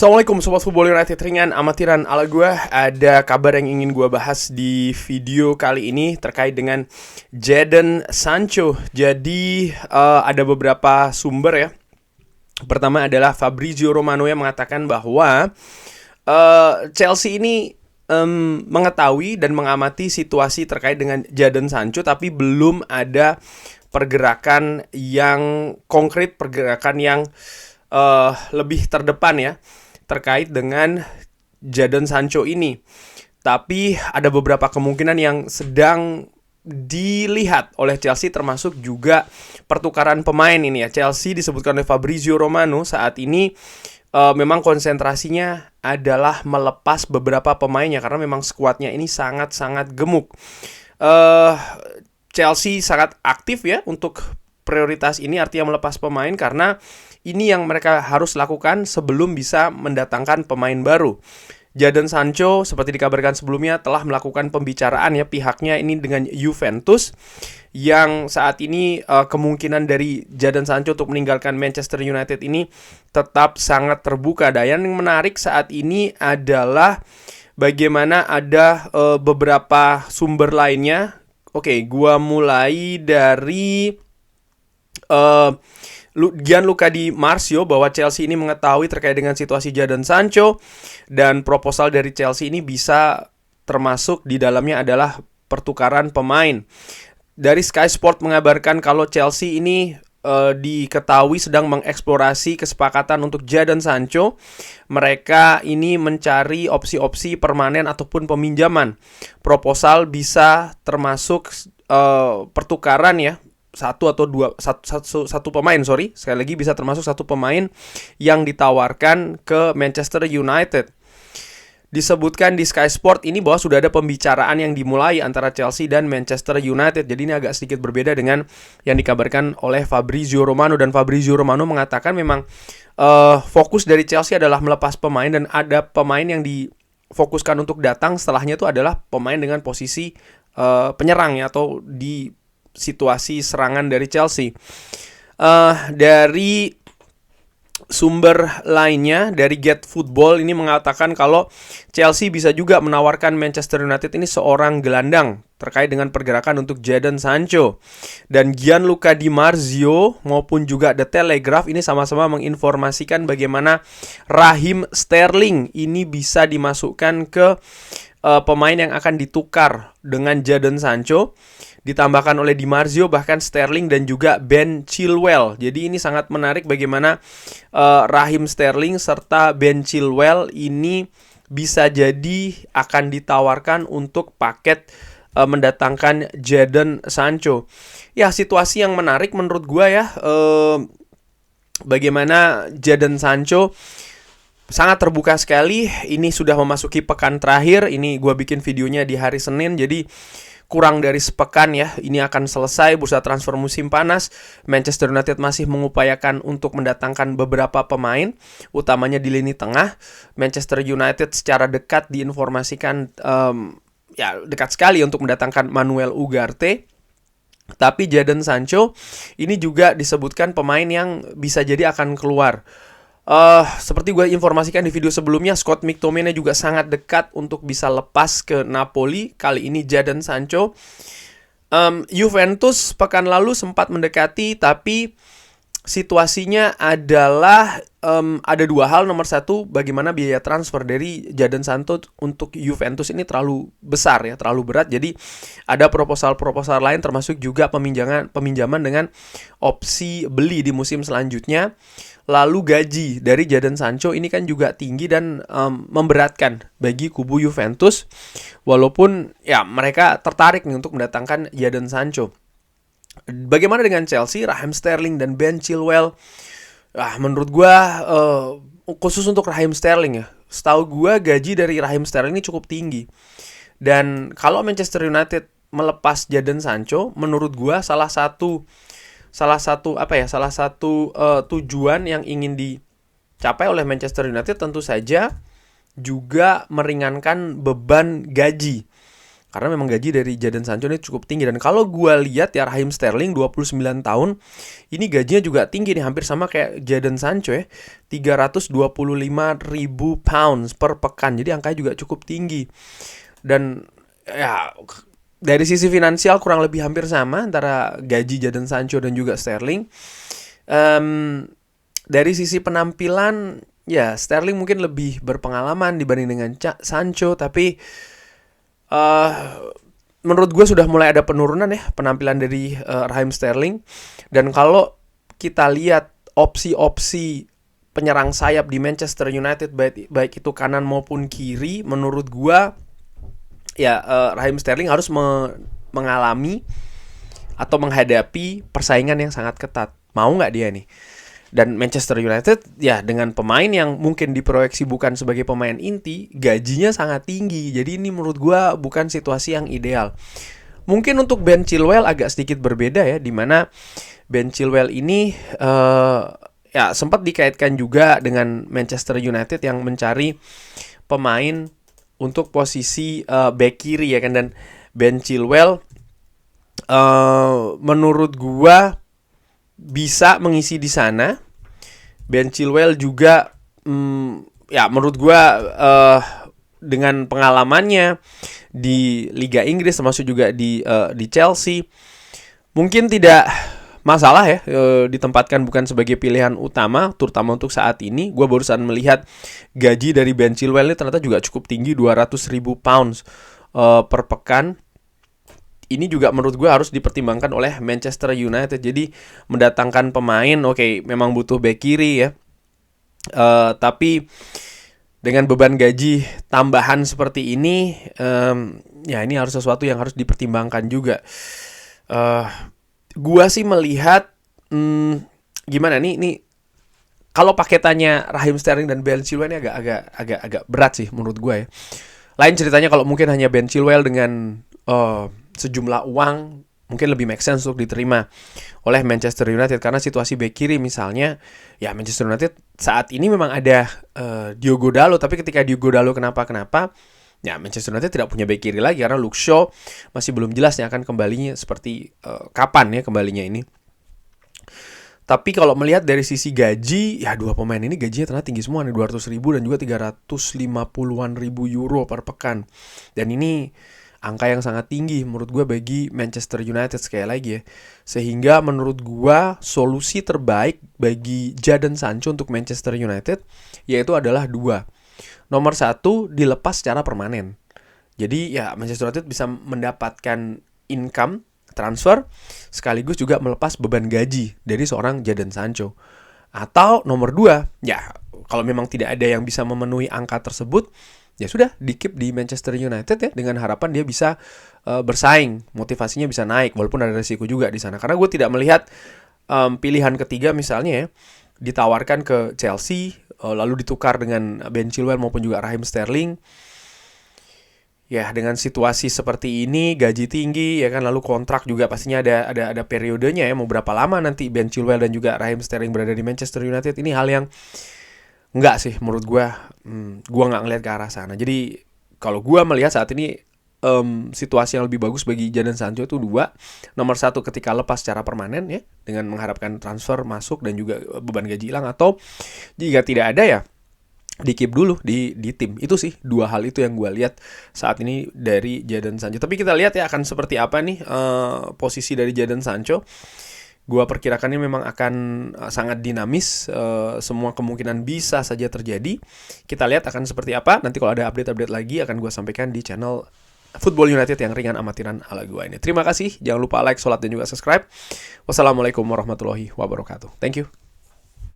Assalamualaikum Sobat Football United, ringan amatiran ala gue. Ada kabar yang ingin gue bahas di video kali ini terkait dengan Jadon Sancho. Jadi ada beberapa sumber ya. Pertama adalah Fabrizio Romano yang mengatakan bahwa Chelsea ini mengetahui dan mengamati situasi terkait dengan Jadon Sancho, tapi belum ada pergerakan yang konkret, pergerakan yang lebih terdepan ya terkait dengan Jadon Sancho ini. Tapi ada beberapa kemungkinan yang sedang dilihat oleh Chelsea, termasuk juga pertukaran pemain ini ya. Chelsea disebutkan oleh Fabrizio Romano saat ini memang konsentrasinya adalah melepas beberapa pemainnya karena memang skuadnya ini sangat-sangat gemuk. Chelsea sangat aktif ya untuk prioritas ini, artinya melepas pemain, karena ini yang mereka harus lakukan sebelum bisa mendatangkan pemain baru. Jadon Sancho seperti dikabarkan sebelumnya telah melakukan pembicaraan ya pihaknya ini dengan Juventus, yang saat ini kemungkinan dari Jadon Sancho untuk meninggalkan Manchester United ini tetap sangat terbuka. Dan yang menarik saat ini adalah bagaimana ada beberapa sumber lainnya. Oke, gua mulai dari Gianluca Di Marzio bahwa Chelsea ini mengetahui terkait dengan situasi Jadon Sancho, dan proposal dari Chelsea ini bisa termasuk di dalamnya adalah pertukaran pemain. Dari Sky Sport mengabarkan kalau Chelsea ini diketahui sedang mengeksplorasi kesepakatan untuk Jadon Sancho. Mereka ini mencari opsi-opsi permanen ataupun peminjaman. Proposal bisa termasuk pertukaran ya, satu pemain, sekali lagi bisa termasuk satu pemain yang ditawarkan ke Manchester United. Disebutkan di Sky Sport ini bahwa sudah ada pembicaraan yang dimulai antara Chelsea dan Manchester United. Jadi ini agak sedikit berbeda dengan yang dikabarkan oleh Fabrizio Romano. Dan Fabrizio Romano mengatakan memang fokus dari Chelsea adalah melepas pemain, dan ada pemain yang difokuskan untuk datang setelahnya itu adalah pemain dengan posisi penyerang ya, atau di situasi serangan dari Chelsea. Dari sumber lainnya dari Get Football ini mengatakan kalau Chelsea bisa juga menawarkan Manchester United ini seorang gelandang terkait dengan pergerakan untuk Jadon Sancho. Dan Gianluca Di Marzio maupun juga The Telegraph ini sama-sama menginformasikan bagaimana Raheem Sterling ini bisa dimasukkan ke pemain yang akan ditukar dengan Jadon Sancho. Ditambahkan oleh Di Marzio bahkan Sterling dan juga Ben Chilwell. Jadi ini sangat menarik bagaimana Raheem Sterling serta Ben Chilwell ini bisa jadi akan ditawarkan untuk paket mendatangkan Jadon Sancho. Ya, situasi yang menarik menurut gue ya, bagaimana Jadon Sancho sangat terbuka sekali. Ini sudah memasuki pekan terakhir. Ini gue bikin videonya di hari Senin, jadi kurang dari sepekan ya, ini akan selesai bursa transfer musim panas. Manchester United masih mengupayakan untuk mendatangkan beberapa pemain, utamanya di lini tengah. Manchester United secara dekat diinformasikan dekat sekali untuk mendatangkan Manuel Ugarte. Tapi Jadon Sancho ini juga disebutkan pemain yang bisa jadi akan keluar. Seperti gue informasikan di video sebelumnya, Scott McTominay juga sangat dekat untuk bisa lepas ke Napoli. Kali ini Jadon Sancho. Juventus pekan lalu sempat mendekati, tapi situasinya adalah ada dua hal. Nomor satu, bagaimana biaya transfer dari Jadon Sancho untuk Juventus ini terlalu besar ya, terlalu berat. Jadi ada proposal-proposal lain, termasuk juga peminjaman dengan opsi beli di musim selanjutnya. Lalu gaji dari Jadon Sancho ini kan juga tinggi dan memberatkan bagi kubu Juventus. Walaupun ya mereka tertarik nih untuk mendatangkan Jadon Sancho. Bagaimana dengan Chelsea, Raheem Sterling dan Ben Chilwell? Menurut gue khusus untuk Raheem Sterling ya, setahu gue gaji dari Raheem Sterling ini cukup tinggi. Dan kalau Manchester United melepas Jadon Sancho, menurut gue salah satu tujuan yang ingin dicapai oleh Manchester United tentu saja juga meringankan beban gaji. Karena memang gaji dari Jadon Sancho ini cukup tinggi. Dan kalau gue lihat ya, Raheem Sterling 29 tahun, ini gajinya juga tinggi nih, hampir sama kayak Jadon Sancho ya, 325.000 pounds per pekan. Jadi angkanya juga cukup tinggi. Dan ya, dari sisi finansial kurang lebih hampir sama antara gaji Jadon Sancho dan juga Sterling. Dari sisi penampilan, ya Sterling mungkin lebih berpengalaman dibanding dengan Sancho, tapi menurut gue sudah mulai ada penurunan ya penampilan dari Raheem Sterling. Dan kalau kita lihat opsi-opsi penyerang sayap di Manchester United, baik itu kanan maupun kiri, menurut gue ya Raheem Sterling harus mengalami atau menghadapi persaingan yang sangat ketat. Mau nggak dia nih? Dan Manchester United ya dengan pemain yang mungkin diproyeksi bukan sebagai pemain inti, gajinya sangat tinggi. Jadi ini menurut gue bukan situasi yang ideal. Mungkin untuk Ben Chilwell agak sedikit berbeda ya, dimana Ben Chilwell ini ya sempat dikaitkan juga dengan Manchester United yang mencari pemain untuk posisi back kiri ya kan. Dan Ben Chilwell menurut gua bisa mengisi di sana. Ben Chilwell juga ya menurut gua dengan pengalamannya di Liga Inggris termasuk juga di Chelsea, mungkin tidak masalah ya ditempatkan bukan sebagai pilihan utama, terutama untuk saat ini. Gue barusan melihat gaji dari Ben Chilwell ini ternyata juga cukup tinggi, 200.000 pounds per pekan. Ini juga menurut gue harus dipertimbangkan oleh Manchester United. Jadi mendatangkan pemain, oke, memang butuh bek kiri ya, tapi dengan beban gaji tambahan seperti ini, ya ini harus sesuatu yang harus dipertimbangkan juga. Gua sih melihat gimana nih kalau paketannya Raheem Sterling dan Ben Chilwell ini agak berat sih menurut gue ya. Lain ceritanya kalau mungkin hanya Ben Chilwell dengan sejumlah uang mungkin lebih make sense untuk diterima oleh Manchester United, karena situasi bek kiri misalnya ya Manchester United saat ini memang ada Diogo Dalot, tapi ketika Diogo Dalot kenapa ya Manchester United tidak punya bek kiri lagi karena Luke Shaw masih belum jelas ya akan kembalinya seperti kapan ya kembalinya ini. Tapi kalau melihat dari sisi gaji, ya dua pemain ini gajinya ternyata tinggi semua nih, 200.000 dan juga 350-an ribu euro per pekan. Dan ini angka yang sangat tinggi menurut gue bagi Manchester United sekali lagi ya. Sehingga menurut gue solusi terbaik bagi Jadon Sancho untuk Manchester United yaitu adalah dua. Nomor satu, dilepas secara permanen. Jadi ya Manchester United bisa mendapatkan income transfer sekaligus juga melepas beban gaji dari seorang Jadon Sancho. Atau nomor dua, ya kalau memang tidak ada yang bisa memenuhi angka tersebut, ya sudah di-keep di Manchester United ya, dengan harapan dia bisa bersaing, motivasinya bisa naik walaupun ada resiko juga di sana. Karena gue tidak melihat pilihan ketiga misalnya ya ditawarkan ke Chelsea lalu ditukar dengan Ben Chilwell maupun juga Raheem Sterling. Ya dengan situasi seperti ini, gaji tinggi ya kan, lalu kontrak juga pastinya ada periodenya ya, mau berapa lama nanti Ben Chilwell dan juga Raheem Sterling berada di Manchester United. Ini hal yang enggak sih menurut gue nggak ngelihat ke arah sana. Jadi kalau gue melihat saat ini situasi yang lebih bagus bagi Jadon Sancho itu dua. Nomor satu, ketika lepas secara permanen ya, dengan mengharapkan transfer masuk dan juga beban gaji hilang, atau jika tidak ada ya di-keep dulu di tim. Itu sih dua hal itu yang gue lihat saat ini dari Jadon Sancho. Tapi kita lihat ya akan seperti apa nih posisi dari Jadon Sancho. Gua perkirakannya memang akan sangat dinamis, semua kemungkinan bisa saja terjadi. Kita lihat akan seperti apa. Nanti kalau ada update-update lagi akan gua sampaikan di channel Football United yang ringan amatiran ala gua ini. Terima kasih, jangan lupa like, sholat, dan juga subscribe. Wassalamualaikum warahmatullahi wabarakatuh. Thank you.